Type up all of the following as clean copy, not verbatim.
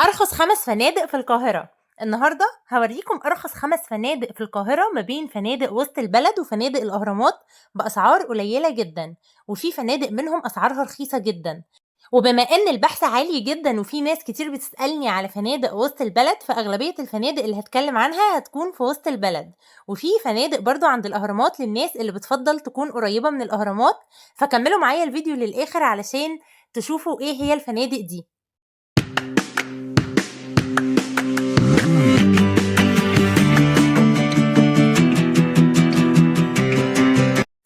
أرخص 5 فنادق في القاهرة. النهاردة هوريكم أرخص 5 فنادق في القاهرة ما بين فنادق وسط البلد وفنادق الأهرامات بأسعار قليلة جدا، وفي فنادق منهم أسعارها رخيصة جدا. وبما إن البحث عالي جدا وفي ناس كتير بتسألني على فنادق وسط البلد، فأغلبية الفنادق اللي هتكلم عنها هتكون في وسط البلد، وفي فنادق برضو عند الأهرامات للناس اللي بتفضل تكون قريبة من الأهرامات. فكملوا معايا الفيديو للآخر علشان تشوفوا إيه هي الفنادق دي.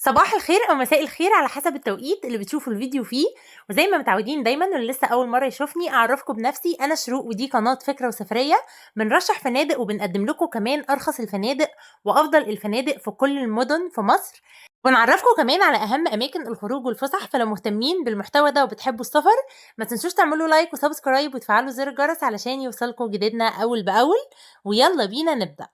صباح الخير او مساء الخير على حسب التوقيت اللي بتشوفوا الفيديو فيه. وزي ما متعودين دايما، واللي لسه اول مره يشوفني اعرفكم بنفسي، انا شروق ودي قناه فكره وسفريه. بنرشح فنادق وبنقدم لكم كمان ارخص الفنادق وافضل الفنادق في كل المدن في مصر، ونعرفكم كمان على اهم اماكن الخروج والفسح. فلو مهتمين بالمحتوى ده وبتحبوا السفر، ما تنسوش تعملوا لايك وسبسكرايب وتفعلوا زر الجرس علشان يوصلكم جديدنا اول باول. ويلا بينا نبدا.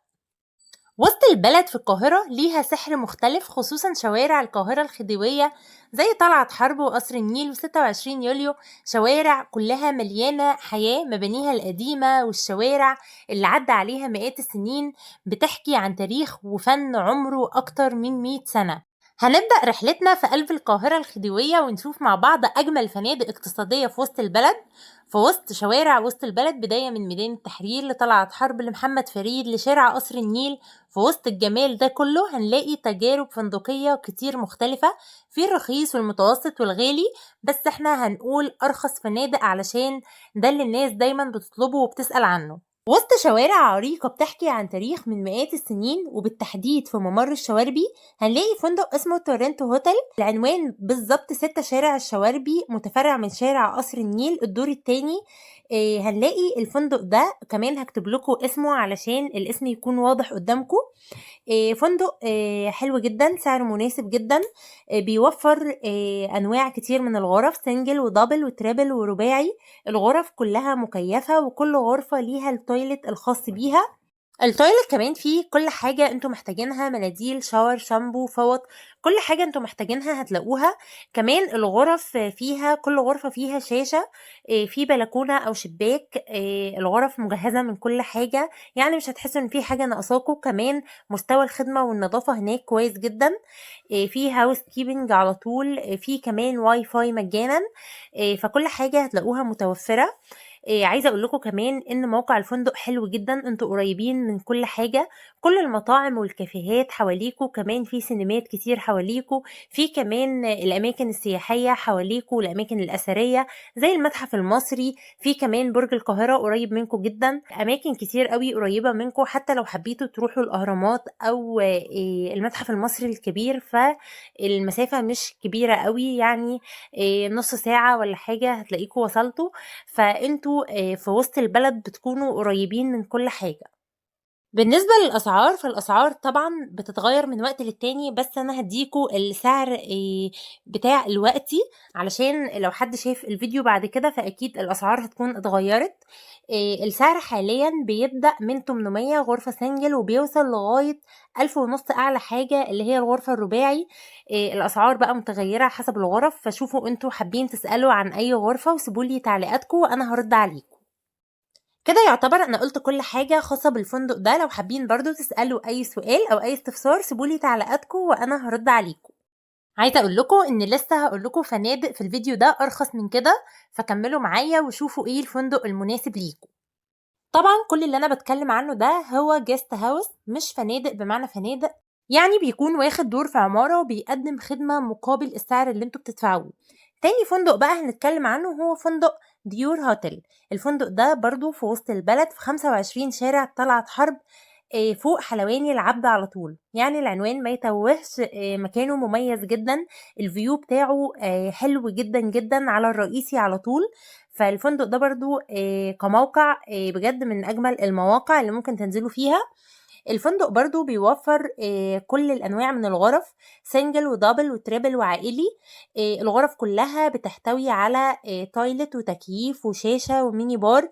وسط البلد في القاهرة ليها سحر مختلف، خصوصا شوارع القاهرة الخديوية زي طلعت حرب وقصر النيل و26 يوليو. شوارع كلها مليانة حياة، مبانيها القديمة والشوارع اللي عدى عليها مئات السنين بتحكي عن تاريخ وفن عمره أكتر من 100 سنة. هنبدأ رحلتنا في قلب القاهرة الخديوية ونشوف مع بعض أجمل فنادق اقتصادية في وسط البلد، في وسط شوارع وسط البلد، بداية من ميدان التحرير لطلعت حرب لمحمد فريد لشارع قصر النيل. في وسط الجمال ده كله هنلاقي تجارب فندقية كتير مختلفة، في الرخيص والمتوسط والغالي، بس احنا هنقول أرخص فنادق علشان ده اللي الناس دايما بتطلبه وبتسأل عنه. وسط شوارع عريقة بتحكي عن تاريخ من مئات السنين، وبالتحديد في ممر الشواربي هنلاقي فندق اسمه تورنتو هوتيل. العنوان بالظبط 6 شارع الشواربي، متفرع من شارع قصر النيل الدور التاني. هنلاقي الفندق ده كمان هكتب لكم اسمه علشان الاسم يكون واضح قدامكم. فندق حلو جدا، سعره مناسب جدا، بيوفر انواع كتير من الغرف، سنجل ودبل وتريبل ورباعي. الغرف كلها مكيفة وكل غرفة ليها التويلت الخاص بيها. التويلت كمان فيه كل حاجة انتوا محتاجينها، مناديل، شاور، شامبو، فوط، كل حاجة انتوا محتاجينها هتلاقوها. كمان الغرف فيها، كل غرفة فيها شاشة، في بلكونة او شباك. الغرف مجهزة من كل حاجة، يعني مش هتحسوا ان في حاجة ناقصاكوا. كمان مستوى الخدمة والنظافة هناك كويس جدا. في هاوس كيبنج على طول، في كمان واي فاي مجانا. فكل حاجة هتلاقوها متوفرة. عايزة اقول لكم كمان ان موقع الفندق حلو جدا، انتوا قريبين من كل حاجة، كل المطاعم والكافيهات حواليكوا، كمان في سينمات كتير حواليكوا، في كمان الاماكن السياحية حواليكوا والاماكن الاثرية زي المتحف المصري، في كمان برج القاهرة قريب منكم جدا، اماكن كتير قوي قريبة منكم. حتى لو حبيتوا تروحوا الاهرامات او المتحف المصري الكبير، فالمسافة مش كبيرة قوي، يعني نص ساعة ولا حاجة هتلاقيكوا وصلتوا. فانتوا في وسط البلد بتكونوا قريبين من كل حاجة. بالنسبة للأسعار، فالأسعار طبعا بتتغير من وقت للتاني، بس أنا هديكوا السعر بتاع الوقتي علشان لو حد شايف الفيديو بعد كده فأكيد الأسعار هتكون اتغيرت. السعر حاليا بيبدأ من 800 غرفة سنجل وبيوصل لغاية 1500 أعلى حاجة اللي هي الغرفة الرباعي. الأسعار بقى متغيرة حسب الغرف، فشوفوا انتوا حابين تسألوا عن أي غرفة وسيبولي تعليقاتكم وأنا هرد عليكم. كده يعتبر انا قلت كل حاجة خاصة بالفندق ده. لو حابين برضو تسألوا اي سؤال او اي استفسار سيبولي تعليقاتكم وانا هرد عليكم. عايزة اقول لكم ان لسه هقول لكم فنادق في الفيديو ده ارخص من كده، فكملوا معايا وشوفوا ايه الفندق المناسب ليكم. طبعا كل اللي انا بتكلم عنه ده هو جيست هاوس، مش فنادق بمعنى فنادق، يعني بيكون واخد دور في عمارة وبيقدم خدمة مقابل السعر اللي انتوا بتدفعوه. تاني فندق بقى هنتكلم عنه هو فندق ديور هوتيل. الفندق ده برضو في وسط البلد في 25 شارع طلعت حرب، فوق حلواني العبد على طول، يعني العنوان ما يتوهش، مكانه مميز جدا، الفيو بتاعه حلو جدا جدا على الرئيسي على طول. فالفندق ده برضو كموقع بجد من أجمل المواقع اللي ممكن تنزلوا فيها. الفندق برضو بيوفر كل الأنواع من الغرف، سنجل ودبل وتريبل وعائلي. الغرف كلها بتحتوي على تويلت وتكييف وشاشة وميني بار.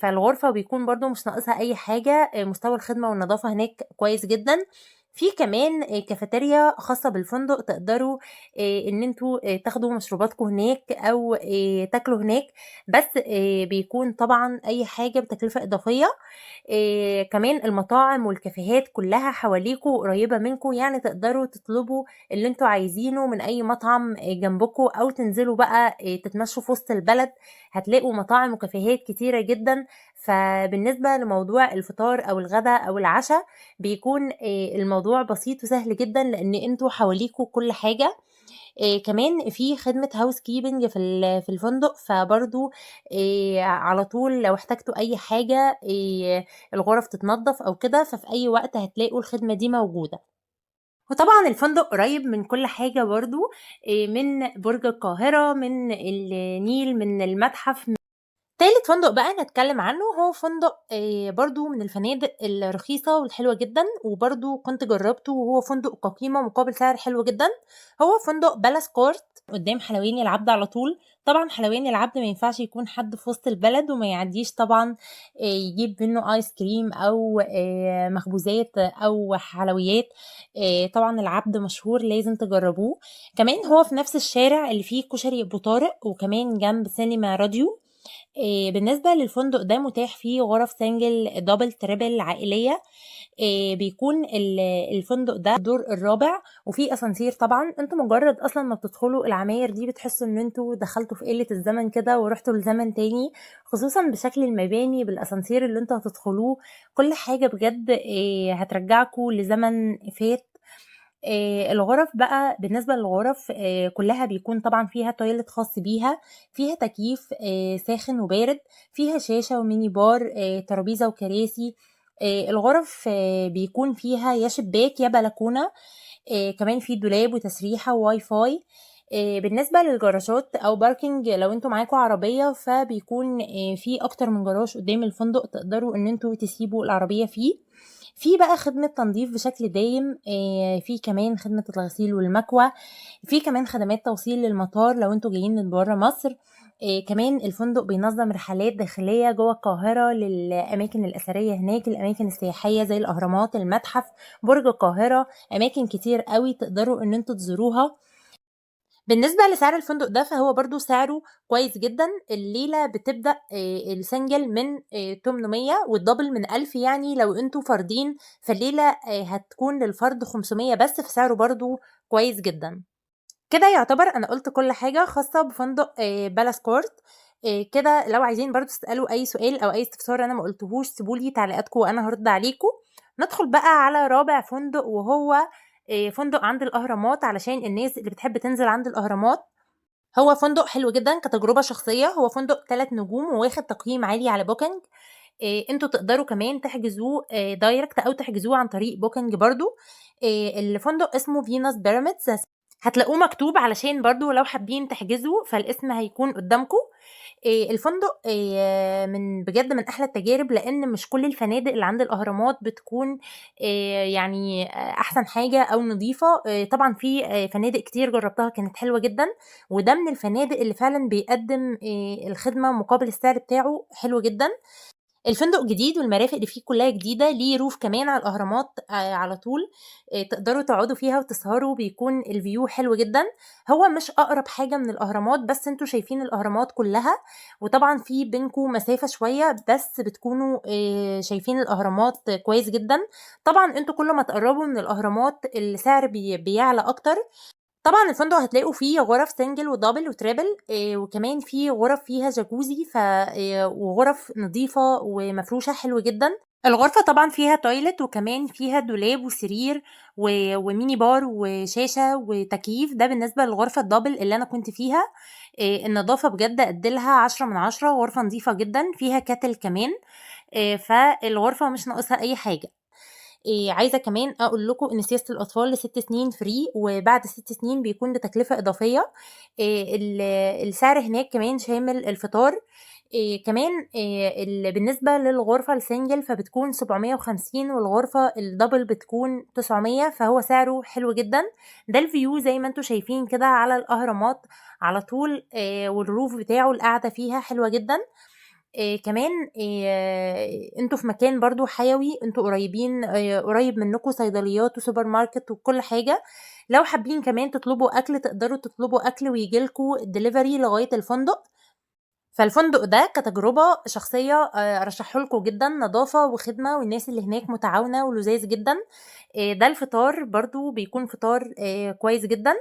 فالغرفة بيكون برضو مش ناقصها أي حاجة. مستوى الخدمة والنظافة هناك كويس جدا. في كمان كافيتيريا خاصة بالفندق، تقدروا إن أنتم تاخدوا مشروباتكم هناك أو تاكلوا هناك، بس بيكون طبعًا أي حاجة بتكلفة إضافية. كمان المطاعم والكافيهات كلّها حواليكم قريبة منكم، يعني تقدروا تطلبوا اللي أنتم عايزينه من أي مطعم جنبكم، أو تنزلوا بقى تتمشوا في وسط البلد، هتلاقوا مطاعم وكافيهات كتيرة جدًا. فبالنسبة لموضوع الفطار أو الغدا أو العشا بيكون الموضوع بسيط وسهل جدًا، لإن أنتم حواليكم كل حاجة. كمان في خدمة housekeeping في الفندق، فبرضه على طول لو احتجتوا أي حاجة الغرف تتنضف أو كده، ففي أي وقت هتلاقوا الخدمة دي موجودة. وطبعًا الفندق قريب من كل حاجة برضه، من برج القاهرة، من النيل، من المتحف. تالت فندق بقى نتكلم عنه هو فندق برضه من الفنادق الرخيصة والحلوة جدًا، وبرضه كنت جرّبته وهو فندق كقيمة مقابل سعر حلو جدًا. هو فندق بالاس كورت قدّام حلواني العبد على طول. طبعًا حلواني العبد ما ينفعش يكون حد في وسط البلد وما يعدّيش طبعًا يجيب منه آيس كريم أو مخبوزات أو حلويات. طبعًا العبد مشهور لازم تجرّبوه. كمان هو في نفس الشارع اللي فيه كشري أبو طارق، وكمان جنب سينما راديو. بالنسبة للفندق ده متاح فيه غرف سنجل دبل تريبل عائلية. بيكون الفندق ده الدور الرابع وفيه اسانسير. طبعا انتوا مجرد اصلا ما بتدخلوا العماير دي بتحسوا ان انتوا دخلتوا في قلة الزمن كده ورحتوا لزمن تاني، خصوصا بشكل المباني بالاسانسير اللي انتوا هتدخلوه. كل حاجة بجد هترجعكوا لزمن فات. الغرف بقى بالنسبة للغرف كلها بيكون طبعا فيها تويلت خاص بيها، فيها تكييف ساخن وبارد، فيها شاشة وميني بار، ترابيزة وكراسي. الغرف بيكون فيها يا شباك يا بلكونة. كمان في دولاب وتسريحة وواي فاي. بالنسبة للجراشات أو باركينج، لو انتوا معاكوا عربية فبيكون في أكتر من جراج قدام الفندق تقدروا ان انتوا تسيبوا العربية فيه. في بقى خدمة تنظيف بشكل دايم، في كمان خدمة الغسيل والمكوى، في كمان خدمات توصيل للمطار لو انتوا جايين من برا مصر. كمان الفندق بينظم رحلات داخلية جوه القاهرة للأماكن الأثرية هناك، الأماكن السياحية زي الأهرامات، المتحف، برج القاهرة، أماكن كتير قوي تقدروا ان انتوا تزوروها. بالنسبة لسعر الفندق ده فهو برضو سعره كويس جدا. الليلة بتبدأ السنجل من 800 والدبل من 1000، يعني لو انتوا فردين فالليلة هتكون للفرد 500 بس، في سعره برضو كويس جدا. كده يعتبر انا قلت كل حاجة خاصة بفندق بالاس كورت. كده لو عايزين برضو تسألوا اي سؤال او اي استفسار انا ما قلتهوش سيبولي تعليقاتكم وانا هرد عليكم. ندخل بقى على رابع فندق وهو فندق عند الاهرامات، علشان الناس اللي بتحب تنزل عند الاهرامات. هو فندق حلو جدا كتجربة شخصية، هو فندق 3 نجوم وواخد تقييم عالي على بوكينج. انتوا تقدروا كمان تحجزوه دايركت او تحجزوه عن طريق بوكينج برضو. الفندق اسمه فينوس بيراميدز، هتلاقوه مكتوب علشان برضو لو حابين تحجزوا فالاسم هيكون قدامكم. الفندق من بجد من احلى التجارب، لان مش كل الفنادق اللي عند الاهرامات بتكون يعني احسن حاجه او نظيفه. طبعا في فنادق كتير جربتها كانت حلوه جدا، وده من الفنادق اللي فعلا بيقدم الخدمه مقابل السعر بتاعه حلو جدا. الفندق جديد والمرافق اللي فيه كلها جديدة، ليه روف كمان على الأهرامات على طول. تقدروا تقعدوا فيها وتسهروا، بيكون الفيو حلو جدا. هو مش أقرب حاجة من الأهرامات بس انتوا شايفين الأهرامات كلها، وطبعا في بينكم مسافة شوية بس بتكونوا شايفين الأهرامات كويس جدا. طبعا انتوا كل ما تقربوا من الأهرامات السعر بيعلى أكتر. طبعًا الفندق هتلاقوا فيه غرف سنجل ودبل وتريبل، وكمان فيه غرف فيها جاكوزي وغرف نضيفة ومفروشة حلو جدًا. الغرفة طبعًا فيها تويلت وكمان فيها دولاب وسرير وميني بار وشاشة وتكييف، ده بالنسبة للغرفة الدبل اللي أنا كنت فيها. النضافة بجد أديلها 10/10، غرفة نضيفة جدًا فيها كاتل كمان. فالغرفة مش ناقصها أي حاجة. عايزة كمان أقول لكم إن سياسة الأطفال ل6 سنين فري، وبعد 6 سنين بيكون بتكلفة إضافية. السعر هناك كمان شامل الفطار. كمان بالنسبة للغرفة السنجل فبتكون 750 والغرفة الدبل بتكون 900، فهو سعره حلو جدا. ده الفيو زي ما انتوا شايفين كده على الأهرامات على طول، والروف بتاعه القعدة فيها حلوة جدا. كمان أنتم في مكان برضه حيوي، أنتم قريبين قريب منكم صيدليات وسوبر ماركت وكل حاجة. لو حابين كمان تطلبوا أكل تقدروا تطلبوا أكل وييجي لكم delivery لغاية الفندق. فالفندق ده كتجربة شخصية أرشحه لكم جدًا، نضافة وخدمة والناس اللي هناك متعاونة ولُذاذ جدًا. ده الفطار برضه بيكون فطار كويس جدًا.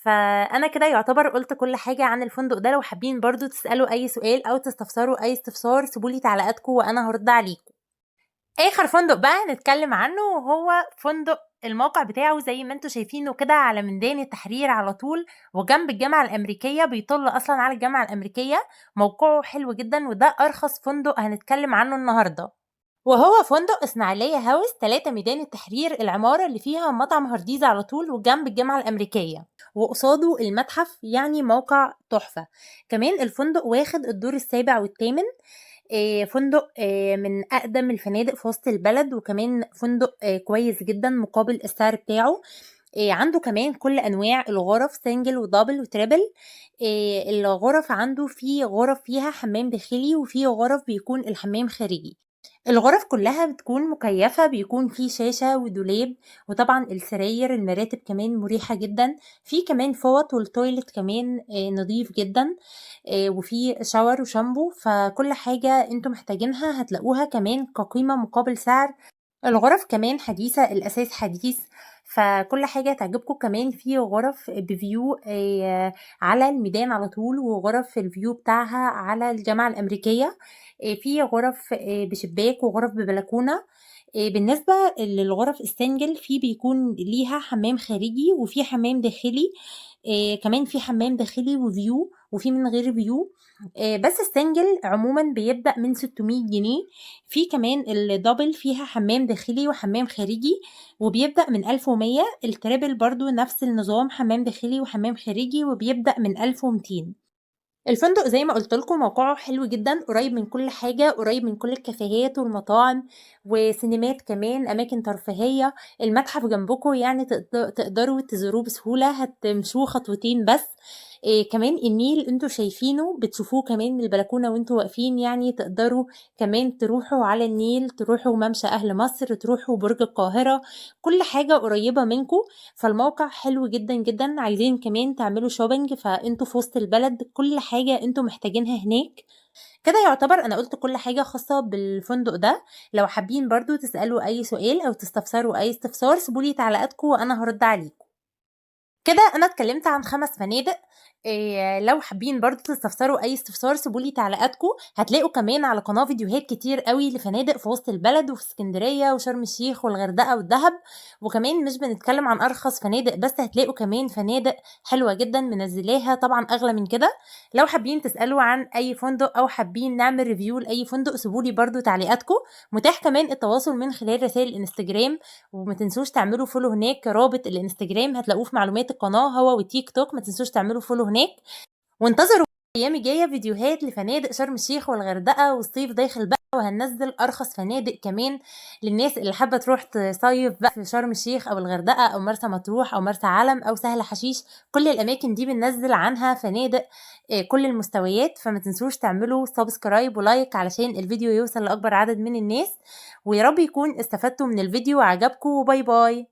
فأنا كده يعتبر قُلت كل حاجة عن الفندق ده، لو حابين برضه تسألوا أي سؤال أو تستفسروا أي استفسار سيبوا لي تعليقاتكم وأنا هارُد عليكم. آخر فندق بقى هنتكلم عنه وهو فندق الموقع بتاعه زي ما أنتم شايفينه كده على ميدان التحرير على طول، وجنب الجامعة الأمريكية، بيطل أصلًا على الجامعة الأمريكية. موقعه حلو جدًا وده أرخص فندق هنتكلم عنه النهارده. وهو فندق إسماعيلية هاوس 3 ميدان التحرير، العمارة اللي فيها مطعم هارديز على طول وجنب الجامعة الأمريكية، وقصاده المتحف، يعني موقع تحفة. كمان الفندق واخد الدور السابع والثامن. فندق من أقدم الفنادق في وسط البلد، وكمان فندق كويس جدًا مقابل السعر بتاعه. عنده كمان كل أنواع الغرف single وdouble وtriple. الغرف عنده في غرف فيها حمام داخلي وفي غرف بيكون الحمام خارجي. الغرف كلها بتكون مكيفة، بيكون في شاشة ودولاب، وطبعا السراير المراتب كمان مريحة جدا. في كمان فوط والتويلت كمان نظيف جدا. وفي شاور وشامبو، فكل حاجة انتم محتاجينها هتلاقوها كمان كقيمة مقابل سعر. الغرف كمان حديثة، الأساس حديث، فكل حاجة تعجبكم. كمان في غرف بفيو على الميدان على طول، وغرف الفيو بتاعها على الجامعة الأمريكية. في غرف بشباك وغرف ببلكونة. بالنسبة للغرف السنجل في بيكون ليها حمام خارجي وفي حمام داخلي. كمان في حمام داخلي وفيو وفي من غير فيو. بس السنجل عموما بيبدأ من 600 جنيه. في كمان الدبل فيها حمام داخلي وحمام خارجي وبيبدأ من 1100. التريبل برضو نفس النظام، حمام داخلي وحمام خارجي وبيبدأ من 1200. الفندق زي ما قلت لكم موقعه حلو جدا، قريب من كل حاجة، قريب من كل الكافيهات والمطاعم وسينمات، كمان أماكن ترفيهية. المتحف جنبكم، يعني تقدروا تزوروه بسهولة، هتمشوه خطوتين بس. كمان النيل انتوا شايفينه بتشوفوه كمان من البلكونة وانتوا واقفين، يعني تقدروا كمان تروحوا على النيل، تروحوا ممشى أهل مصر، تروحوا برج القاهرة، كل حاجة قريبة منكم. فالموقع حلو جدا جدا. عايزين كمان تعملوا شوبينج، فانتوا في وسط البلد، كل حاجة انتوا محتاجينها هناك. كده يعتبر انا قلت كل حاجة خاصة بالفندق ده. لو حابين برضو تسألوا اي سؤال او تستفسروا اي استفسار سيبولي تعليقاتكم وانا هرد عليكم. كده أنا اتكلمت عن 5 فنادق. لو حابين برضه تستفسروا أي استفسار سيبوا لي تعليقاتكم. هتلاقوا كمان على القناة فيديوهات كتير أوي لفنادق في وسط البلد وفي إسكندرية وشرم الشيخ والغردقة والدهب. وكمان مش بنتكلم عن أرخص فنادق بس، هتلاقوا كمان فنادق حلوة جدًا منزلاها طبعًا أغلى من كده. لو حابين تسألوا عن أي فندق أو حابين نعمل ريفيو لأي فندق سيبوا لي برضه تعليقاتكم. متاح كمان التواصل من خلال رسائل الإنستجرام، وما تنسوش تعملوا فولو هناك. رابط الانستجرام هتلاقوه في معلومات القناة، هو وتيك توك، ما تنسوش تعملوا فولو هناك. وانتظروا الايام الجايه فيديوهات لفنادق شرم الشيخ والغردقه، والصيف داخل بقى وهننزل ارخص فنادق كمان للناس اللي حابه تروح تصيف بقى في شرم الشيخ او الغردقه او مرسى مطروح او مرسى علم او سهل حشيش. كل الاماكن دي بننزل عنها فنادق كل المستويات. فما تنسوش تعملوا سبسكرايب ولايك علشان الفيديو يوصل لاكبر عدد من الناس. ويا رب يكون استفدتوا من الفيديو وعجبكم، وباي باي.